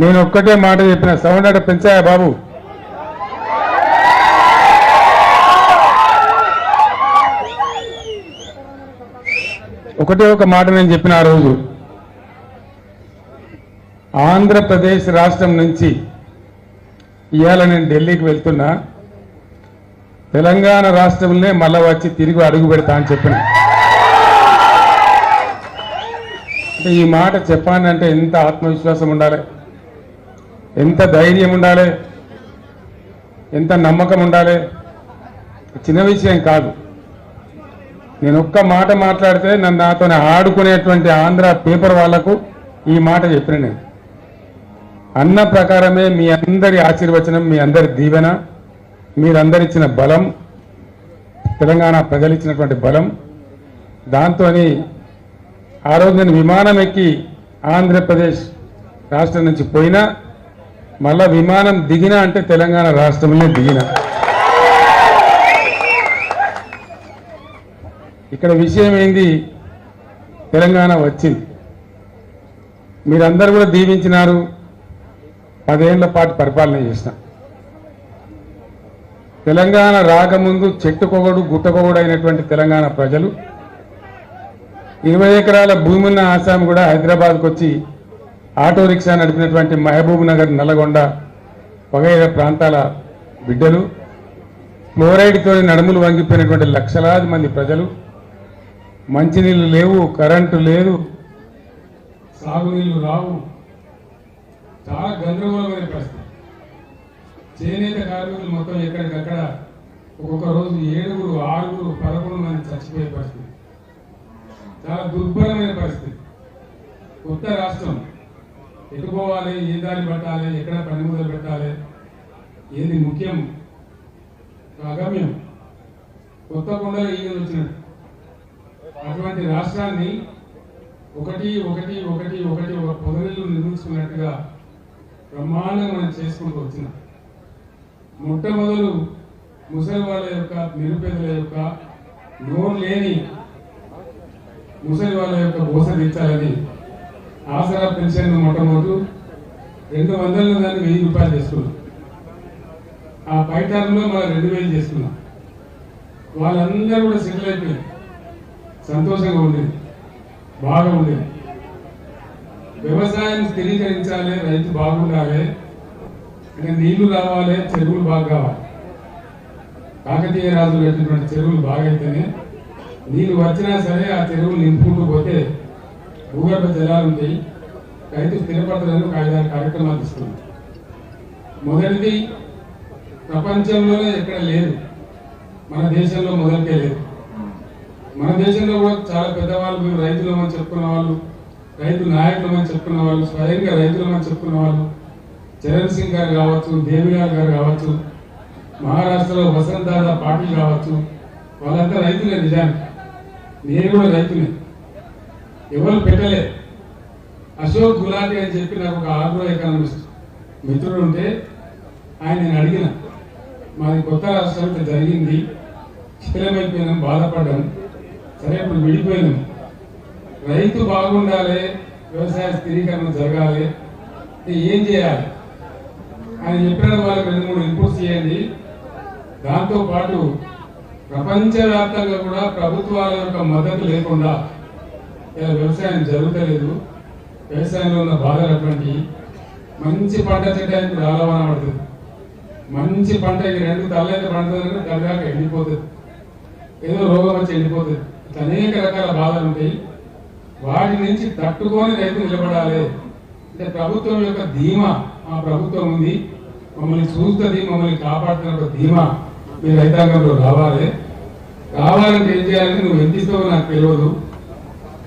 నేను ఒక్కటే మాట చెప్పిన, సౌండ్ అంటే పెంచాయా బాబు? ఒకటే ఒక మాట నేను చెప్పిన ఆ రోజు, ఆంధ్రప్రదేశ్ రాష్ట్రం నుంచి ఇవాళ నేను ఢిల్లీకి వెళ్తున్నా, తెలంగాణ రాష్ట్రంలో మళ్ళా వచ్చి తిరిగి అడుగు పెడతా అని చెప్పిన. అంటే ఈ మాట చెప్పానంటే ఎంత ఆత్మవిశ్వాసం ఉండాలి, ఎంత ధైర్యం ఉండాలి, ఎంత నమ్మకం ఉండాలి. చిన్న విషయం కాదు. నేను ఒక్క మాట మాట్లాడితే నన్ను నాతో ఆడుకునేటువంటి ఆంధ్ర పేపర్ వాళ్లకు ఈ మాట చెప్పిన. నేను అన్న ప్రకారమే మీ అందరి ఆశీర్వచనం, మీ అందరి దీవెన, మీరందరిచ్చిన బలం, తెలంగాణ ప్రజలిచ్చినటువంటి బలం, దాంతో ఆ రోజు నేను విమానం ఎక్కి ఆంధ్రప్రదేశ్ రాష్ట్రం నుంచి పోయినా, మళ్ళా విమానం దిగినా అంటే తెలంగాణ రాష్ట్రంలో దిగినా. ఇక్కడ విషయం ఏంది, తెలంగాణ వచ్చింది, మీరందరూ కూడా దీవించినారు, 10 ఏళ్ల పాటు పరిపాలన చేసిన. తెలంగాణ రాకముందు చెట్టుకొగడు గుట్టకొగడు అయినటువంటి తెలంగాణ ప్రజలు 20 ఎకరాల భూమి ఉన్న ఆసాం కూడా హైదరాబాద్కు వచ్చి ఆటో రిక్షా నడిపినటువంటి మహబూబ్ నగర్, నల్లగొండ వగైరా ప్రాంతాల బిడ్డలు, ఫ్లోరైడ్తో నడుములు వంగిపోయినటువంటి లక్షలాది మంది ప్రజలు, మంచినీళ్ళు లేవు, కరెంటు లేదు, సాగునీళ్లు రావు, చాలా గందరగోళమైన పరిస్థితి. చేనేత కార్మికులు మొత్తం ఎక్కడికక్కడ ఒక్కొక్క రోజు 7, 6, 11 మంది చచ్చిపోయే పరిస్థితి. చాలా దుర్భరమైన పరిస్థితి. కొత్త రాష్ట్రం, ఎటు పోవాలి, ఏ దారి పట్టాలి, ఎక్కడ పని మొదలు పెట్టాలి, ఏది ముఖ్యం, అగమ్యం, కొత్త కొండలు ఈగలు వచ్చినట్టు. అటువంటి రాష్ట్రాన్ని ఒకటి ఒక పొదరిల్లు నిర్మించుకున్నట్టుగా బ్రహ్మాండంగా మనం చేసుకుంటూ వచ్చినాం. మొట్టమొదలు ముసలి వాళ్ళ యొక్క, నిరుపేదల యొక్క, నోరు లేని ముసలి వాళ్ళ యొక్క గోస తీర్చాలని ఆసరా పెన్షన్ మొట్టమొదటి 200 దాన్ని 1000 రూపాయలు చేసుకున్నాం. ఆ పై టర్మ్లో మనం 2000 చేసుకున్నాం. వాళ్ళందరూ కూడా సెటిల్ అయిపోయింది, సంతోషంగా ఉండేది, బాగా ఉండేది. వ్యవసాయం స్థిరీకరించాలి, రైతు బాగుండాలి, అంటే నీళ్లు రావాలి, చెరువులు బాగా కావాలి. కాకతీయ రాజులు కట్టినటువంటి చెరువులు బాగా అయితేనే నీళ్లు వచ్చినా సరే ఆ చెరువులు నింపుకుంటూ పోతే భూగర్భ జలాలు ఉంటాయి, రైతు స్థిరపడతారని ఒక 5-6 కార్యక్రమాలు తీసుకున్నాం. మొదటిది ప్రపంచంలోనే ఎక్కడ లేదు, మన దేశంలో మొదటికే లేదు. మన దేశంలో కూడా చాలా పెద్దవాళ్ళు, మేము రైతులమని చెప్పుకున్న వాళ్ళు, రైతు నాయకులమని చెప్పుకున్న వాళ్ళు, స్వయంగా రైతులమని చెప్పుకున్న వాళ్ళు, చరణ్ సింగ్ గారు కావచ్చు, దేవిలాల్ గారు కావచ్చు, మహారాష్ట్రలో వసంత్ దాదా పాటిల్ కావచ్చు, వాళ్ళంతా రైతులే. నిజానికి నేను కూడా రైతులే, ఎవరు పెట్టలే. అశోక్ గులాటి అని చెప్పి నాకు ఒక ఆగ్రో ఎకానమిస్ట్ మిత్రుడు ఉంటే ఆయన నేను అడిగిన, మాది కొత్త రాష్ట్రం ఇట్లా జరిగింది, స్థిరమైపోయినాం, బాధపడ్డాం, సరే ఇప్పుడు విడిపోయినాం, రైతు బాగుండాలి, వ్యవసాయ స్థిరీకరణ జరగాలి, ఏం చేయాలి ఆయన చెప్పిన వాళ్ళకి 2-3 ఇన్పుట్స్ చేయండి. దాంతోపాటు ప్రపంచవ్యాప్తంగా కూడా ప్రభుత్వాల యొక్క మద్దతు లేకుండా వ్యవసాయం జరుగుతలేదు, వ్యవసాయంలో ఉన్న బాధలు అటువంటి. మంచి పంట చెట్టానికి రాలవాన పడుతుంది, మంచి పంట 2 తల్లైతే పండుతుందంటే తల్లిదాకా ఎండిపోతుంది, ఏదో రోగం వచ్చి ఎండిపోతుంది. అనేక రకాల బాధలు ఉంటాయి. వాటి నుంచి తట్టుకొని రైతు నిలబడాలి అంటే ప్రభుత్వం యొక్క ధీమా, మా ప్రభుత్వం ఉంది, మమ్మల్ని చూస్తుంది, మమ్మల్ని కాపాడుతున్న ఒక ధీమా మీ రైతాంగంలో రావాలి. రావాలంటే ఏం చేయాలంటే నువ్వు ఎంత ఇస్తావో నాకు తెలియదు.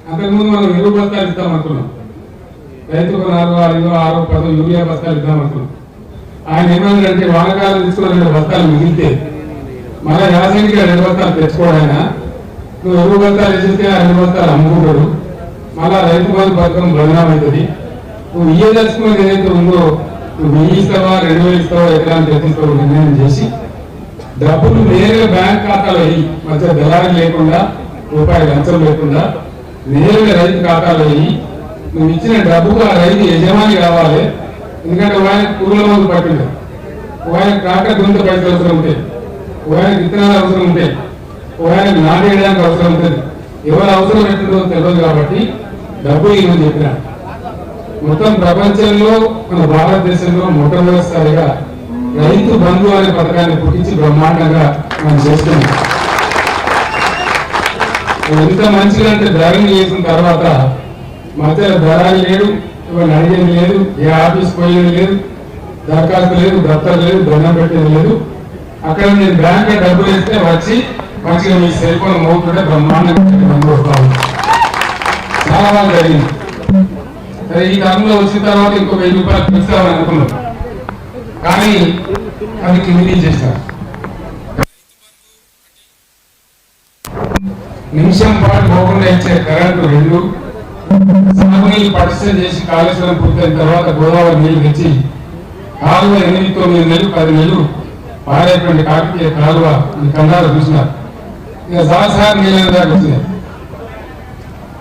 అంతకుముందు మనం 20 బస్తాలు ఇస్తామనుకున్నాం, రైతుకు 4, 5, 6, 10 యూరియా బస్తాలు ఇద్దామనుకున్నాం. ఆయన ఏమన్నాడంటే వానకాలం తీసుకున్న 2 బస్తాలు మిగిలితే మళ్ళీ యాసంగికి 2 బస్తాలు తెచ్చుకోవడాయన, నువ్వు 20 బస్తాలు వేసిస్తే ఆ 2 బస్తాలు అమ్ముకుంటాడు, మళ్ళా రైతు బంధు పథకం బదనామవుతుంది. నువ్వు ఇయ్యదలుచుకున్నది ఏదైతే ఉందో నువ్వు 1000 ఇస్తావా, 2000 ఇస్తావా, ఎకరాన్ని తెచ్చిస్తావు నిర్ణయం చేసి డబ్బులు నేరుగా బ్యాంక్ ఖాతాలో వేయి, మధ్య దళారీ లేకుండా, రూపాయి లంచం లేకుండా నేరుగా రైతు ఖాతాలో వేయి. నువ్వు ఇచ్చిన డబ్బుకు ఆ రైతు యజమాని కావాలి. ఎందుకంటే ఆయన పురుగుల మందు పట్టింది, ఆయన ట్రాక్టర్ గురించి పైసలు అవసరం ఉంటాయి, ఆయన విత్తనాలు అవసరం ఉంటాయి, ఆయన నాటేయడానికి అవసరం ఉంటుంది. ఎవరు అవసరం ఎట్టుందో తెలియదు కాబట్టి డబ్బులు ఇవ్వని చెప్పిన మొత్తం ప్రపంచంలో మన భారతదేశంలో మొట్టమొదటిసారిగా రైతు బంధు అనే పథకాన్ని పుట్టించి బ్రహ్మాండంగా మనం చేస్తున్నాం. ఎంత మంచిగా అంటే ధరలు చేసిన తర్వాత మధ్యలో ధరలు లేడు, ఇవాళ అడిగేది లేదు, ఏ ఆఫీస్ పోయేది లేదు, దరఖాస్తు లేదు, దఫ్తర్ లేదు, దండం పెట్టేది లేదు. అక్కడ నేను బ్యాంక్ డబ్బులు వేస్తే వచ్చి మంచిగా మీ సెల్ ఫోన్ మోగుతుంటే బ్రహ్మాండంగా బంధు వస్తాను. చాలా బాగా జరిగింది. సరే ఈ కాలంలో వచ్చిన తర్వాత ఇంకో 1000 రూపాయలు పెంచుతామని అనుకున్నాం, కానీ అది కింది చేస్తారు. నిమిషం పాటు పోకుండా ఇచ్చే కరెంటు 2, సాగునీళ్ళు పటిష్టం చేసి కాళేశ్వరం పూర్తయిన తర్వాత గోదావరి నీళ్లు తెచ్చి కాలువ 8, 9 నెలలు 10 నెలలు పారేటువంటి కాకతీయ కాలువ ఈ కన్నాలు చూసినారు. ఇక సార్ నీళ్ళ దాకా వచ్చినాయి.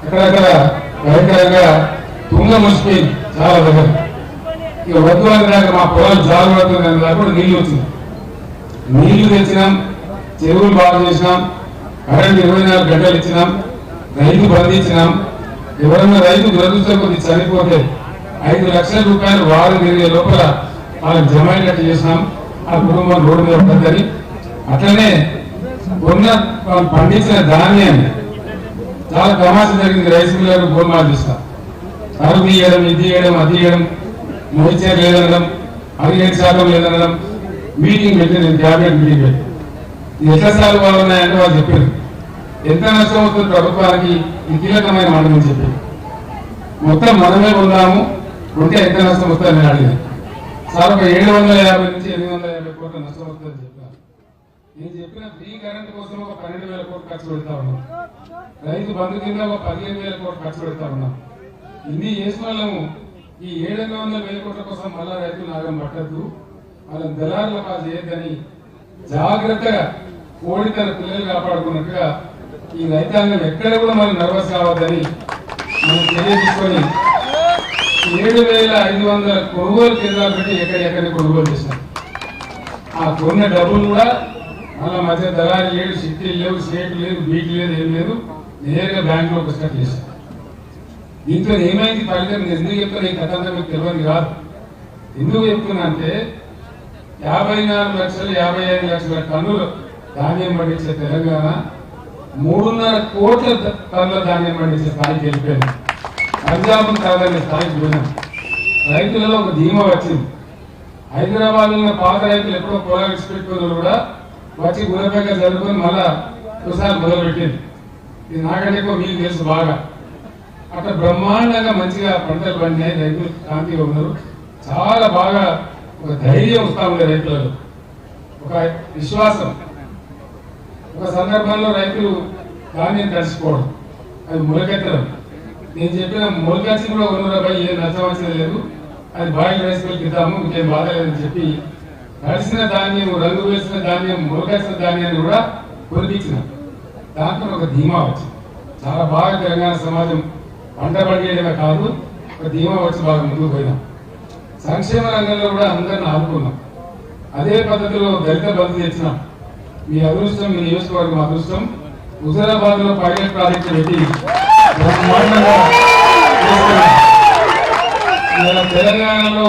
అక్కడక్కడ భయంకరంగా తుంగ ముసిపోయింది చాలా దగ్గర. ఇక వద్దు అని దాకా మా పొలాలు జాలు పడుతుంది అని దాకా కూడా నీళ్లు వచ్చినాయి. నీళ్లు తెచ్చినాం, చెరువులు బాగు చేసినాం, కరెంట్ 24 గంటలు ఇచ్చినాం, రైతు బంధించినాం. ఎవరన్నా రైతు దురదృష్టం కొద్ది చనిపోతే 5 లక్షల రూపాయలు వారు తిరిగే లోపల వాళ్ళకి జమ అయ్యేటట్టు చేసినాం. ఆ కుటుంబం రోడ్డు మీద పడ్డది. అట్లనే కొన్న పండించిన ధాన్యాన్ని చాలా తమాషా జరిగింది. రైస్ మిల్లర్ గోల్మాల్ చేస్తాం, కరువు తీయడం, ఇది తీయడం, అది తీయడం, మోయిచర్ లేదనడం, 15% లేదనడం. మీటింగ్ పెట్టి నేను క్యాబినెట్ మీటింగ్ పెట్టి ఎట్లా సార్లు వాళ్ళు ఉన్నాయంటే వాళ్ళు చెప్పారు ఎంత నష్టం అవుతుంది ప్రభుత్వానికి ఈ కీలకమైన మండలం చెప్పి. మొత్తం మనమే ఉన్నాము ఉంటే ఎంత నష్టం వస్తుందని నేను అడిగాను. సార్ ఒక 750 నుంచి 850 కోట్ల నష్టం వస్తుందని చెప్పాను. నేను చెప్పిన ఫ్రీ కరెంట్ కోసం ఒక 12,000 కోట్లు ఖర్చు పెడతా ఉన్నాం, రైతు బంధు కింద ఒక 15,000 కోట్లు ఖర్చు పెడతా ఉన్నాం. ఇన్ని చేసిన వాళ్ళము ఈ 700,000 కోట్ల కోసం మళ్ళా రైతులు నాగం పట్టద్దు, వాళ్ళని దళారుల పాలు చేయొద్దని జాగ్రత్తగా కోడి తన పిల్లలు కాపాడుకున్నట్టుగా ఈ రైతాంగం ఎక్కడ కూడా మనం నర్వస్ కావద్దని మనం తెలియజేసుకొని 7,500 కొనుగోలు కేంద్రాలు పెట్టి ఎక్కడెక్కడిని కొనుగోలు చేశాం. ఆ కొన్న డబ్బులు కూడా మళ్ళా మధ్య దళాలు లేడు, షిఫ్టీలు లేవు, స్టేట్లు లేదు, బీట్లు లేదు, ఏం లేదు, నేరుగా బ్యాంకులో పుస్తకం చేశాం. దీంతో ఏమైంది ఫలితం ఎందుకు చెప్తున్నా ఈ కథ అంతా మీకు తెలియదు కాదు. ఎందుకు చెప్తున్నా అంటే 54 లక్షలు 55 లక్షల టన్నులు ధాన్యం పండించే తెలంగాణ 3.5 కోట్ల టన్నుల ధాన్యం పండించే స్థాయికి వెళ్ళిపోయింది. పంజాబ్ కాదనే స్థాయికి పోయినాం. రైతులలో ఒక ధీమా వచ్చింది. హైదరాబాద్ ఉన్న పాత రైతులు ఎప్పుడో పొలాలు విడిచిపెట్టుకున్నారు కూడా వచ్చి గురపేక జరుపుకొని మళ్ళా ఒకసారి మొదలుపెట్టింది. ఇది నాకంటే ఎక్కువ మీకు తెలుసు బాగా. అట్లా బ్రహ్మాండంగా మంచిగా పంటలు పండినాయి, రైతులు శాంతిగా ఉన్నారు. చాలా బాగా ఒక ధైర్యం వస్తా ఉంది రైతులలో, ఒక విశ్వాసం. ఒక సందర్భంలో రైతులు ధాన్యం తడిచిపోవడం, అది మొలకెత్తడం. నేను చెప్పిన మొలకచ్చి కూడా 100 ఏం నష్టం వచ్చేది లేదు, అది బాయిల్ రైస్ మిల్కి ఇద్దాము, ఇంకేం బాధ లేదని చెప్పి తడిసిన ధాన్యం, రంగు వేసిన ధాన్యం, మొలకెత్తిన ధాన్యాన్ని కూడా కొనిపించిన. దాంట్లో ఒక ధీమా వచ్చింది. చాలా బాగా తెలంగాణ సమాజం పంట పండియడమే కాదు, ఒక ధీమా వచ్చి బాగా ముందుకు పోయినాం. సంక్షేమ రంగంలో కూడా అందరిని ఆదుకున్నాం. అదే పద్ధతిలో దళిత బంధు తెచ్చినాం. మీ అదృష్టం, మీ నియోజకవర్గం అదృష్టం. హుజరాబాద్ లో పైలట్ ప్రాజెక్టు పెట్టి బ్రహ్మాండంగా తెలంగాణలో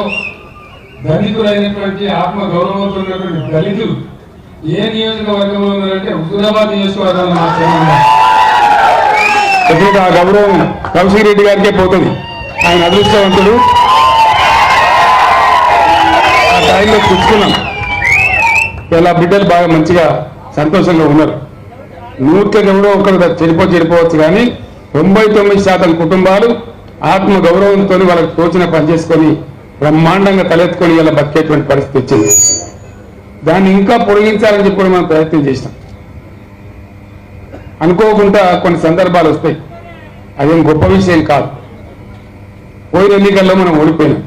దళితులైనటువంటి ఆత్మ గౌరవంతో ఉన్నటువంటి దళితులు ఏ నియోజకవర్గంలో ఉన్నారంటే హుజరాబాద్ నియోజకవర్గంలో మాత్రమే. ఆ గౌరవం కౌశిక్ రెడ్డి గారికే పోతుంది. ఆయన అదృష్టవంతుడు. ఆ టైంలో కూర్చున్నాం. ఇలా బిడ్డలు బాగా మంచిగా సంతోషంగా ఉన్నారు. 100కి ఎవడో ఒకరు చెడిపోవచ్చు, కానీ 99% కుటుంబాలు ఆత్మ గౌరవంతో వాళ్ళకి తోచిన పని చేసుకొని బ్రహ్మాండంగా తలెత్తుకొని ఇలా బతికేటువంటి పరిస్థితి వచ్చింది. దాన్ని ఇంకా పొడిగించాలని చెప్పి కూడా మనం ప్రయత్నం చేసినాం. అనుకోకుండా కొన్ని సందర్భాలు వస్తాయి, అదేం గొప్ప విషయం కాదు. పోయిన ఎన్నికల్లో మనం ఓడిపోయినాం.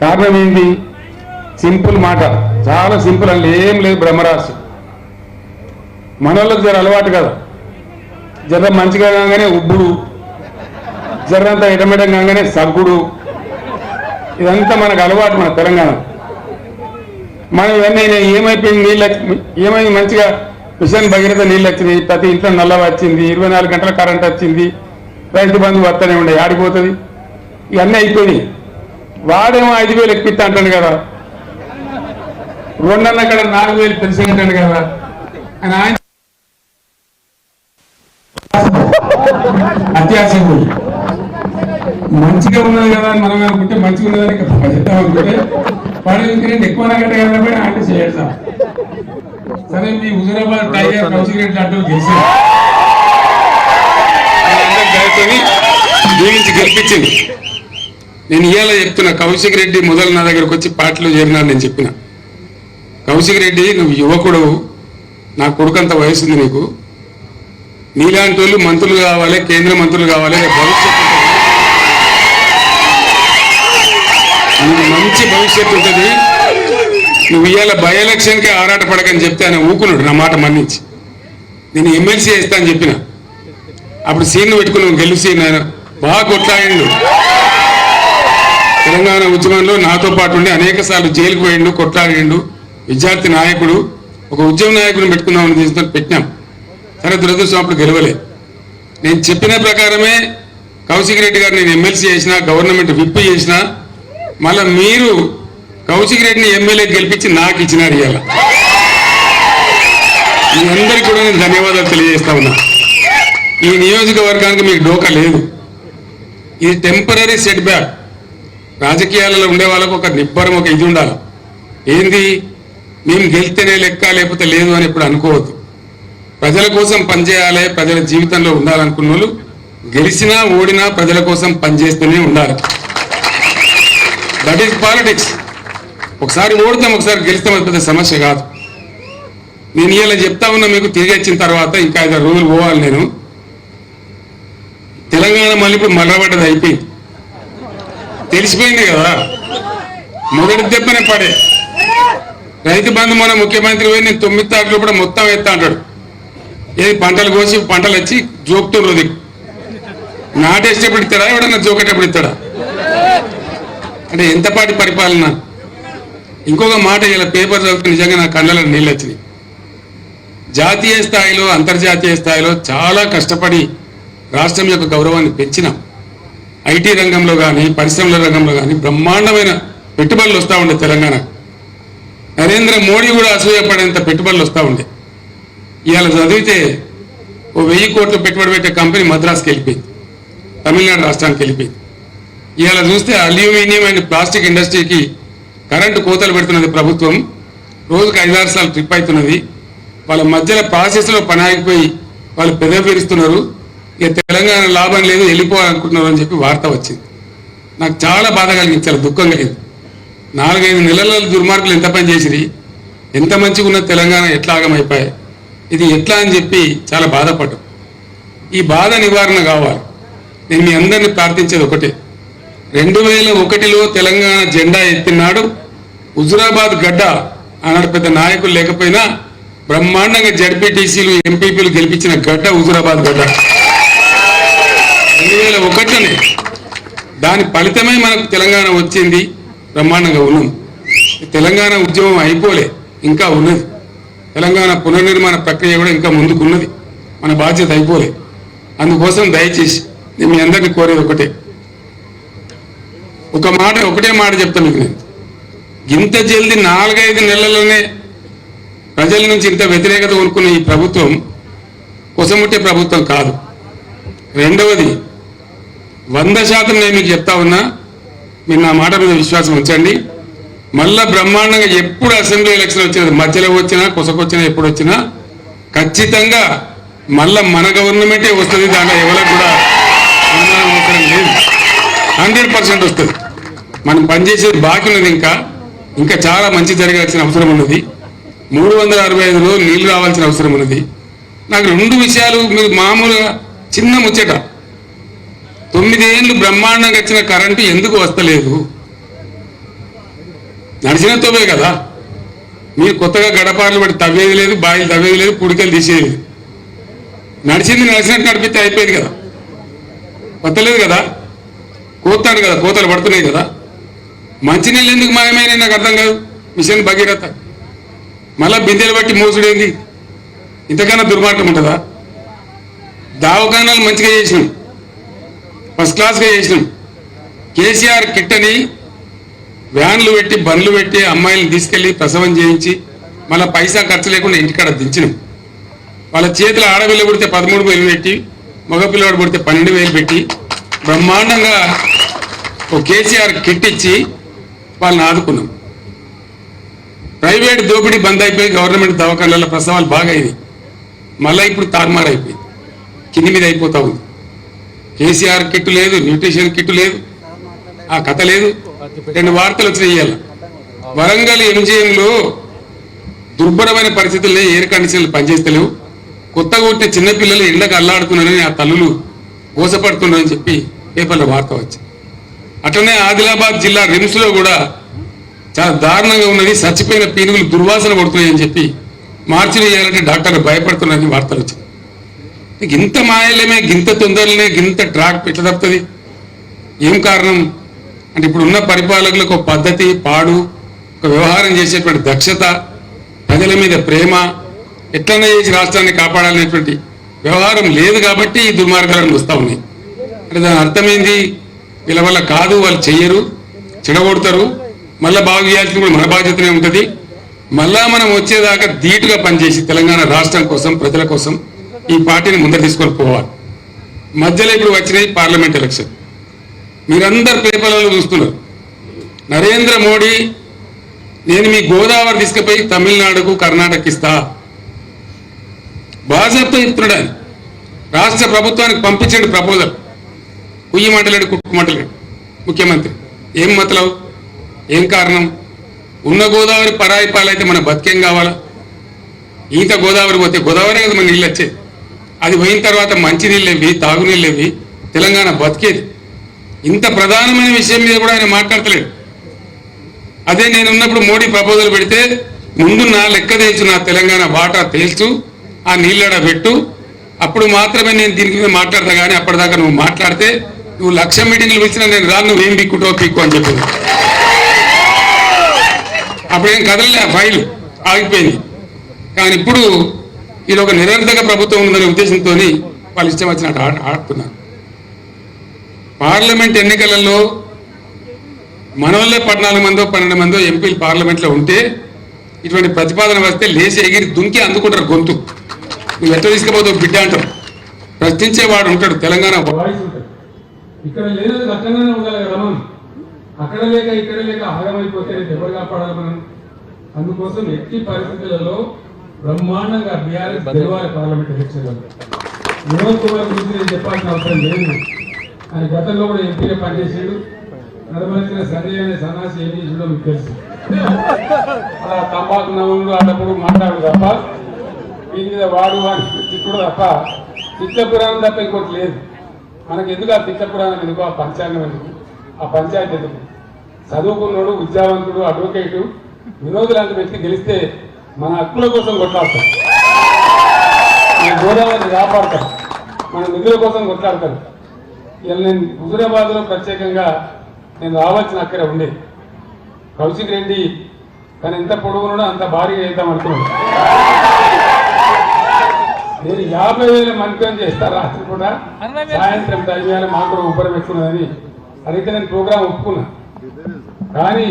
కారణం ఏంటి? సింపుల్ మాట, చాలా సింపుల్ అండి, ఏం లేదు, బ్రహ్మరాశి. మనోళ్ళకి జర అలవాటు కదా, జర మంచిగా కాగానే ఉబ్బుడు, జర్రంతా ఇటమిటం కాగానే సగ్గుడు, ఇదంతా మనకు అలవాటు మన తెలంగాణ. మనం ఇవన్నీ ఏమైపోయింది, నీళ్ళు ఏమైంది, మంచిగా మిషన్ భగీరథ నీళ్ళు వచ్చినాయి, ప్రతి ఇంట్లో నల్ల వచ్చింది, 24 గంటల కరెంట్ వచ్చింది, రైతు బంధు వస్తూనే ఉండే, ఆడిపోతుంది, ఇవన్నీ అయిపోయినాయి. వాడేమో 5,000 ఎక్కిస్తా అంటాడు కదా, 2 అక్కడ 4,000 పెన్షన్ అంటాడు కదా అని ఆయన అత్యాశంగా మంచిగా ఉన్నది కదా అని మనం అనుకుంటే మంచిగా ఉన్నదని చెప్తాం అనుకుంటే వాడు ఇంకరెంట్ ఎక్కువ కట్టే కదా అంటే చేస్తాం. సరే మీ హుజూరాబాద్ టైగర్ కౌశిక్ రెడ్డి అడ్డు గెలిచారు, దీవించి గెలిపించింది. నేను ఇవాళ చెప్తున్నా, కౌశిక్ రెడ్డి మొదలు నా దగ్గరకు వచ్చి పార్టీలో చేరినాను. నేను చెప్పిన, కౌశిక్ రెడ్డి నువ్వు యువకుడు, నా కొడుకంత వయసుంది నీకు, నీలాంటి వాళ్ళు మంత్రులు కావాలి, కేంద్ర మంత్రులు కావాలి, భవిష్యత్తు మంచి భవిష్యత్తు ఉంటుంది. నువ్వు ఇవాళ బై ఎలక్షన్కే ఆరాట పడకని చెప్తే ఆయన ఊకున్నాడు, నా మాట మన్నించి. నేను ఎమ్మెల్సీ చేస్తా అని చెప్పిన, అప్పుడు సీన్లు పెట్టుకుని నువ్వు గెలిచి ఆయన బాగా కొట్లాడిండు. తెలంగాణ ఉద్యమంలో నాతో పాటు ఉండి అనేక సార్లు జైలుకు పోయిండు, కొట్లాడిండు. విద్యార్థి నాయకుడు, ఒక ఉద్యమ నాయకుడిని పెట్టుకుందామని తీసుకొని పెట్టినాం. సరే దురదృష్టం అప్పుడు గెలవలే. నేను చెప్పిన ప్రకారమే కౌశిక్ రెడ్డి గారు నేను ఎమ్మెల్సీ చేసిన, గవర్నమెంట్ విప్ చేసిన, మళ్ళీ మీరు కౌశిక్ రెడ్డిని ఎమ్మెల్యే గెలిపించి నాకు ఇచ్చినారు. ఇవాళ మీ అందరికీ కూడా నేను ధన్యవాదాలు తెలియజేస్తా ఉన్నా. ఈ నియోజకవర్గానికి మీకు డోకా లేదు, ఇది టెంపరీ సెట్ బ్యాక్. రాజకీయాలలో ఉండే వాళ్ళకు ఒక నిబ్బరం, ఒక ఇది ఉండాలి. ఏంది, మేము గెలిస్తేనే లెక్క, లేకపోతే లేదు అని ఎప్పుడు అనుకోవద్దు. ప్రజల కోసం పనిచేయాలి, ప్రజల జీవితంలో ఉండాలనుకున్న వాళ్ళు గెలిచినా ఓడినా ప్రజల కోసం పనిచేస్తూనే ఉండాలి. That is politics. ఒకసారి ఓడతాం, ఒకసారి గెలుస్తాం, అది పెద్ద సమస్య కాదు. నేను ఇలా చెప్తా ఉన్నా మీకు, తిరిగి వచ్చిన తర్వాత ఇంకా 5 రోజులు పోవాలి. నేను తెలంగాణ మళ్ళీ ఇప్పుడు మర్రబడ్డది అయిపోయింది, తెలిసిపోయింది కదా. మొదటి దెబ్బనే పడే రైతు బంధు మన ముఖ్యమంత్రి పోయి నేను 9 తారీఖులో కూడా మొత్తం ఎత్తా అంటాడు. ఏది పంటలు కోసి పంటలు వచ్చి జోకుతుండ్రు, దిక్కు నాటేసేటప్పుడు ఇస్తాడా, ఎవడన్నా జోకేటప్పుడు ఇస్తాడా? అంటే ఎంతపాటి పరిపాలన. ఇంకొక మాట, ఇలా పేపర్ చదువుతూ నిజంగా నా కళ్ళలో నీళ్ళు వచ్చినాయి. జాతీయ స్థాయిలో, అంతర్జాతీయ స్థాయిలో చాలా కష్టపడి రాష్ట్రం యొక్క గౌరవాన్ని పెంచినాం. ఐటీ రంగంలో కానీ, పరిశ్రమల రంగంలో కానీ బ్రహ్మాండమైన పెట్టుబడులు వస్తూ ఉండే తెలంగాణ. నరేంద్ర మోడీ కూడా అసూయపడేంత పెట్టుబడులు వస్తూ ఉండే. ఇవాళ చదివితే ఓ 1000 కోట్లు పెట్టుబడి పెట్టే కంపెనీ మద్రాసుకి వెళ్ళిపోయింది, తమిళనాడు రాష్ట్రానికి వెళ్ళిపోయింది. ఇవాళ చూస్తే అల్యూమినియం అండ్ ప్లాస్టిక్ ఇండస్ట్రీకి కరెంటు కోతలు పెడుతున్నది ప్రభుత్వం. రోజుకు 5-6 సార్లు ట్రిప్ అవుతున్నది. వాళ్ళ మధ్యలో ప్రాసెస్లో పని ఆగిపోయి వాళ్ళు పెదవిరుస్తున్నారు. ఇక తెలంగాణ లాభం లేదు, వెళ్ళిపోవాలనుకుంటున్నారు అని చెప్పి వార్త వచ్చింది. నాకు చాలా బాధ కలిగించాలి, దుఃఖం కలిగింది. 4-5 నెలల దుర్మార్గులు ఎంత పని చేసిరి, ఎంత మంచిగా ఉన్న తెలంగాణ ఎట్లా ఆగమైపోయాయి, ఇది ఎట్లా అని చెప్పి చాలా బాధపడ్డాం. ఈ బాధ నివారణ కావాలి. నేను మీ అందరినీ ప్రార్థించేది ఒకటే, 2001లో తెలంగాణ జెండా ఎత్తినాడు హుజూరాబాద్ గడ్డ. ఆనాడు పెద్ద నాయకులు లేకపోయినా బ్రహ్మాండంగా జడ్పీటీసీలు, ఎంపీపీలు గెలిపించిన గడ్డ హుజూరాబాద్ గడ్డ. 2001లోనే దాని ఫలితమే మనకు తెలంగాణ వచ్చింది. బ్రహ్మాండంగా ఉన్నాం. తెలంగాణ ఉద్యమం అయిపోలే, ఇంకా ఉన్నది. తెలంగాణ పునర్నిర్మాణ ప్రక్రియ కూడా ఇంకా ముందుకున్నది. మన బాధ్యత అయిపోలే. అందుకోసం దయచేసి నేను మీ అందరినీ కోరేది ఒకటే, ఒకటే మాట చెప్తా మీకు. నేను ఇంత జల్దీ 4-5 నెలల్లోనే ప్రజల నుంచి ఇంత వ్యతిరేకత కోరుకున్న ఈ ప్రభుత్వం కొసముట్టే ప్రభుత్వం కాదు. రెండవది, 100% నేను మీకు చెప్తా ఉన్నా, మీరు నా మాట మీద విశ్వాసం ఉంచండి. మళ్ళా బ్రహ్మాండంగా ఎప్పుడు అసెంబ్లీ ఎలక్షన్ వచ్చినది, మధ్యలో వచ్చినా కొసకొచ్చినా ఎప్పుడు వచ్చినా ఖచ్చితంగా మళ్ళా మన గవర్నమెంటే వస్తుంది. దాంట్లో ఎవరికి కూడా అనుమానం అవసరం లేదు, 100% వస్తుంది. మనం పనిచేసేది బాకీ ఉన్నది, ఇంకా చాలా మంచి జరగాల్సిన అవసరం ఉన్నది. 365 రోజులు నీళ్లు రావాల్సిన అవసరం ఉన్నది. నాకు 2 విషయాలు మీరు మామూలుగా చిన్న ముచ్చట, 9 ఏళ్ళు బ్రహ్మాండంగా వచ్చిన కరెంటు ఎందుకు వస్తలేదు? నడిచిన తోవే కదా. మీరు కొత్తగా గడపార్లు పెట్టి తవ్వేది లేదు, బాయిలు తవ్వేది లేదు, పుడికలు తీసేది. నడిచినట్టు నడిపితే అయిపోయింది కదా. పత్తలేదు కదా, కోతాడు కదా, కోతలు పడుతున్నాయి కదా. మంచినీళ్ళు ఎందుకు మాయమైన నాకు అర్థం కాదు. మిషన్ భగీరథ మళ్ళా బిందెలు బట్టి మోసుడేంది? ఇంతకన్నా దుర్మార్గం ఉంటుందా? దవాఖానాలు మంచిగా చేసినాం, ఫస్ట్ క్లాస్గా చేసినాం. కేసీఆర్ కిట్ అని వ్యాన్లు పెట్టి బండ్లు పెట్టి అమ్మాయిలను తీసుకెళ్లి ప్రసవం చేయించి మళ్ళీ పైసా ఖర్చు లేకుండా ఇంటికాడ దించినాం. వాళ్ళ చేతుల ఆడపిల్ల పుడితే 13,000 పెట్టి, మగపిల్లవాడు పుడితే 12,000 పెట్టి బ్రహ్మాండంగా ఓ కేసీఆర్ కిట్ ఇచ్చి వాళ్ళని ఆదుకున్నాం. ప్రైవేట్ దోపిడీ బంద్ అయిపోయి గవర్నమెంట్ దవాఖానాల ప్రసవాలు బాగా అయింది. మళ్ళీ ఇప్పుడు తారుమారు అయిపోయింది, కింది మీద అయిపోతా ఉంది. కేసీఆర్ కిట్ లేదు, న్యూట్రిషన్ కిట్ లేదు, ఆ కథ లేదు. 2 వార్తలు వచ్చినాయి ఇవాళ. వరంగల్ ఎంజీఎంలో దుర్భరమైన పరిస్థితుల్లో ఎయిర్ కండిషన్లు పనిచేస్తలేవు, కొత్తగా పుట్టిన చిన్నపిల్లలు ఎండకు అల్లాడుతున్నారని ఆ తల్లులు గోసపడుతున్నారని చెప్పి పేపర్లో వార్త వచ్చింది. అట్లనే ఆదిలాబాద్ జిల్లా రిమ్స్లో కూడా చాలా దారుణంగా ఉన్నది, చచ్చిపోయిన పీనుగులు దుర్వాసన పడుతున్నాయని చెప్పి మార్చి వేయాలంటే డాక్టర్లు భయపడుతున్నారని వార్తలు వచ్చింది. ఇంత మాయలేమే, గింత తొందరలనే, గింత ట్రాక్ ఎట్లా తప్పుతుంది? ఏం కారణం అంటే ఇప్పుడు ఉన్న పరిపాలకులకు ఒక పద్ధతి, పాడు, ఒక వ్యవహారం చేసేటువంటి దక్షత, ప్రజల మీద ప్రేమ, ఎట్లన్నా చేసి రాష్ట్రాన్ని కాపాడాలనేటువంటి వ్యవహారం లేదు కాబట్టి ఈ దుర్మార్గాలను వస్తూ ఉన్నాయి. అంటే దాని అర్థమైంది, వీళ్ళ వల్ల కాదు, వాళ్ళు చెయ్యరు, చెడగొడతారు, మళ్ళీ బాగు చేయాల్సింది కూడా మన బాధ్యతనే ఉంటుంది. మళ్ళా మనం వచ్చేదాకా ధీటుగా పనిచేసి తెలంగాణ రాష్ట్రం కోసం, ప్రజల కోసం ఈ పార్టీని ముందర తీసుకొని పోవాలి. మధ్యలో ఇప్పుడు వచ్చినాయి పార్లమెంట్ ఎలక్షన్. మీరందరు పేపర్లలో చూస్తున్నారు. నరేంద్ర మోడీ నేను మీ గోదావరి తీసుకుపోయి తమిళనాడుకు, కర్ణాటక ఇస్తా బాజాబ్తో చెప్తున్నాడు ఆయన. రాష్ట్ర ప్రభుత్వానికి పంపించండి ప్రపోజల్. కుయ్యి మాటలేడు, కుక్కు మాటలేడు ముఖ్యమంత్రి. ఏం మతలవు, ఏం కారణం? ఉన్న గోదావరి పరాయి పాలైతే మన బతికేం కావాలా? ఈత గోదావరి పోతే గోదావరి కదా మన నీళ్ళు వచ్చేది. అది పోయిన తర్వాత మంచినీళ్ళు ఇవి, తాగునీళ్ళు ఇవి, తెలంగాణ బతికేది. ఇంత ప్రధానమైన విషయం మీద కూడా ఆయన మాట్లాడతలేడు. అదే నేను ఉన్నప్పుడు మోడీ ప్రపోజల్ పెడితే ముందు నా లెక్క తేల్చు, నా తెలంగాణ వాటా తేల్చు, ఆ నీళ్ళడ పెట్టు, అప్పుడు మాత్రమే నేను దీని మీద మాట్లాడతా. కానీ అప్పటిదాకా నువ్వు మాట్లాడితే నువ్వు 1,00,000 మీటింగ్లు పిలిచినా నేను రాను, నువ్వేం పిక్కుంటావు పిక్కు అని చెప్పింది. అప్పుడేం కదలలే, ఆ ఫైల్ ఆగిపోయింది. కానీ ఇప్పుడు ఇది ఒక నిరంతర ప్రభుత్వం ఉందనే ఉద్దేశంతో వాళ్ళు ఇష్టం వచ్చినట్టు ఆడుతున్నారు. పార్లమెంట్ ఎన్నికలలో మనోళ్ళే 14 మందో 12 మందో ఎంపీలు పార్లమెంట్లో ఉంటే ఇటువంటి ప్రతిపాదన వస్తే లేచి ఎగిరి దుంకి అందుకుంటారు గొంతు. నువ్వు ఎట్లా తీసుకుపోతావు బిడ్డ అంటారు. ప్రశ్నించేవాడు ఉంటాడు, తెలంగాణ వాయిస్ ఉంటుంది. ఇక్కడ లేనది అక్కడనే ఉండాలి కదా మనం. అక్కడ లేక ఇక్కడ లేక ఆగమైపోతే ఎవరు కాపాడాలి మనం? అందుకోసం ఎట్టి పరిస్థితులలో బ్రహ్మాండంగా బీఆర్ఎస్ గెలవాలి పార్లమెంట్ ఎలక్షన్లలో. వినోద్ కుమార్ గురించి నేను చెప్పాల్సిన అవసరం లేదు. ఆయన గతంలో కూడా ఎంపీగా పనిచేసాడు. నడమలిసిన సంజయ్ అనే సన్నాసి ఏం చేసాడో మీకు తెలుసు. అలా తంబాకు నవ్వులు అన్నప్పుడు మాట్లాడు తప్ప, దీని మీద వాడు తిట్టుడు తప్ప, తిట్ల పురాణం తప్ప ఇంకోటి లేదు. మనకి ఎందుకు ఆ తిట్ల పురాణం ఎందుకు, ఆ పంచాంగం ఎందుకు, ఆ పంచాయతీ ఎందుకు? చదువుకున్నాడు, విద్యావంతుడు, అడ్వకేటు వినోద్ లాంటి వ్యక్తి గెలిస్తే మన హక్కుల కోసం కొట్లాడతాం, మన గోదావరిని కాపాడతాం, మన నిధుల కోసం కొట్లాడతారు. ఇలా నేను హుజూరాబాద్లో ప్రత్యేకంగా నేను రావాల్సిన అక్కడే ఉండేది. కౌశిక్ రెడ్డి తను ఎంత పొడుగున్నాడో అంత భారీగా వేద్దాం అనుకున్నాడు. నేను 50,000 మంత్రం చేస్తా రాత్రి కూడా, సాయంత్రం 5,000 మాకు కూడా ఉపరం ఎక్కున్నదని అదైతే నేను ప్రోగ్రాం ఒప్పుకున్నా. కానీ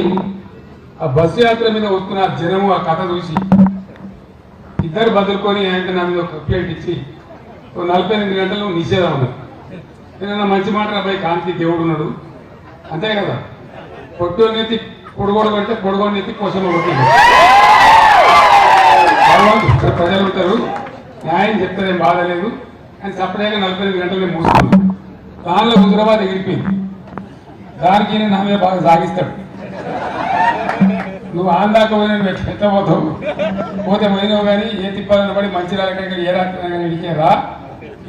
ఆ బస్సు యాత్ర మీద వస్తున్న జనము ఆ కథ చూసి ఇద్దరు బదులుకొని ఆయన నా మీద ఒక ప్లేట్ ఇచ్చి 48 గంటలు నిషేధం అన్నారు. నేను మంచి మాట అబ్బాయి, కాంతి దేవుడు ఉన్నాడు అంతే కదా. పొట్టునెత్తి పొడుగోడు కంటే పొడుగోడు ఎత్తి పోషణ కొట్టింది. ప్రజలు ఉంటారు, న్యాయం చెప్తారేం బాధ లేదు అని సపరేట్గా 48 గంటలు మూసుకున్నాను. దానిలో హుజూరాబాద్ ఎగిరిపోయింది. దానికి నేను నా మీద బాగా సాగిస్తాడు. నువ్వు ఆందాక పోయిన ఎత్తపోతావు, పోతే పోయినావు కానీ ఏ తిప్పాలని పడి మంచిర్యాల ఎక్కడికి ఏ రాత్రి కానీ ఇడికే రా,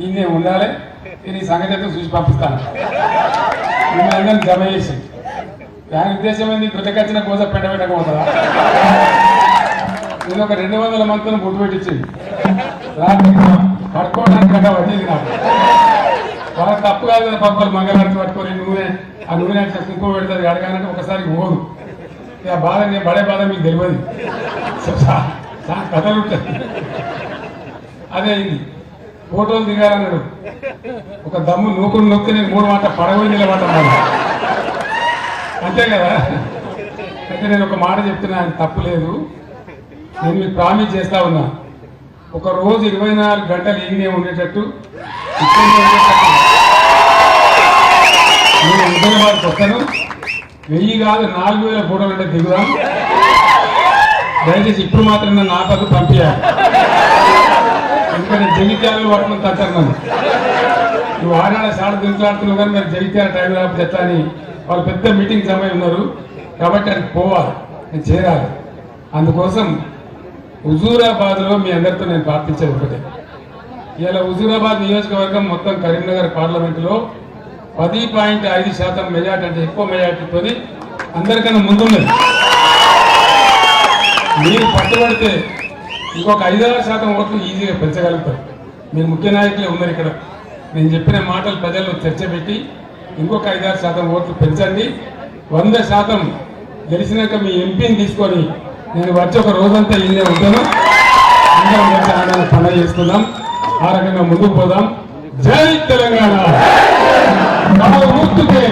ఈయనే ఉండాలి, నేను ఈ సంగతి అయితే చూసి పంపిస్తాను. మిమ్మల్ని అందరినీ జమ చేసి దాని ఉద్దేశం ఏంది? గుట్టకొచ్చిన కోస పెట్టబెట్టకపోతుందా? నేను ఒక 200 మందిని బొట్టు పెట్టించింది రాత్రి పడుకోవడానికి గంట పట్టింది నాకు. వాళ్ళ తప్పు కాదు కదా పక్కలు మంగళారతి పట్టుకొని నూనె ఆ నూనె కుంకుమ పెడతారు అడగానంటే ఒకసారి పోదు ఇక బాధ నేను పడే బాధ మీకు తెలియదు కథలు ఉంటుంది అదే అయింది ఫోటోలు దిగాలన్నాడు ఒక దమ్ము నూకుడు నొక్కి నేను 3 మాట పడగొని నిలబడ్డాను అంతే కదా అయితే నేను ఒక మాట చెప్తున్నా ఆయన తప్పు లేదు నేను మీకు ప్రామిస్ చేస్తా ఉన్నా ఒక రోజు 24 గంటలు ఈయనే ఉండేటట్టు ఇక్కడనే ఉండేటట్టు నేను హైదరాబాద్కి వస్తాను 1000 కాదు 4000 ఫోటోలు అంటే దిగుదాం దయచేసి ఇప్పుడు మాత్రం నన్ను ఆపదు పంపించాలి ఎందుకంటే జగిత్యాలు పట్టుకుని తంటారు నన్ను నువ్వు ఆడాడ సాడ దింట్లాడుతున్నావు కానీ మరి జగిత్యాల టైం రాకపోతే ఎట్లా అని వాళ్ళు పెద్ద మీటింగ్ సమయం ఉన్నారు కాబట్టి అది పోవాలి నేను చేరాలి అందుకోసం హుజూరాబాద్లో మీ అందరితో నేను ప్రార్థించేది ఒకటే ఇలా హుజూరాబాద్ నియోజకవర్గం మొత్తం కరీంనగర్ పార్లమెంటులో 10.5% మెజార్టీ అంటే ఎక్కువ మెజార్టీతో అందరికన్నా ముందున్నది మీరు పట్టుబడితే ఇంకొక 5-6% ఓట్లు ఈజీగా పెంచగలుగుతారు మీరు ముఖ్య నాయకులే ఉన్నారు ఇక్కడ నేను చెప్పిన మాటలు ప్రజల్లో చర్చ పెట్టి ఇంకొక 5-6% ఓట్లు పెంచండి 100% గెలిచినాక మీ ఎంపీని తీసుకొని నేను వచ్చి ఒక రోజంతా ఇన్నే ఉంటాను అందరం కలిసి ఆనంద పండుగ చేసుకుందాం ఆ రకంగా ముందుకు పోదాం జై తెలంగాణ నారు గుర్తుకే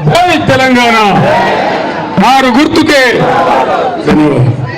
జై తెలంగాణ నారు గుర్తుకే ధన్యవాదాలు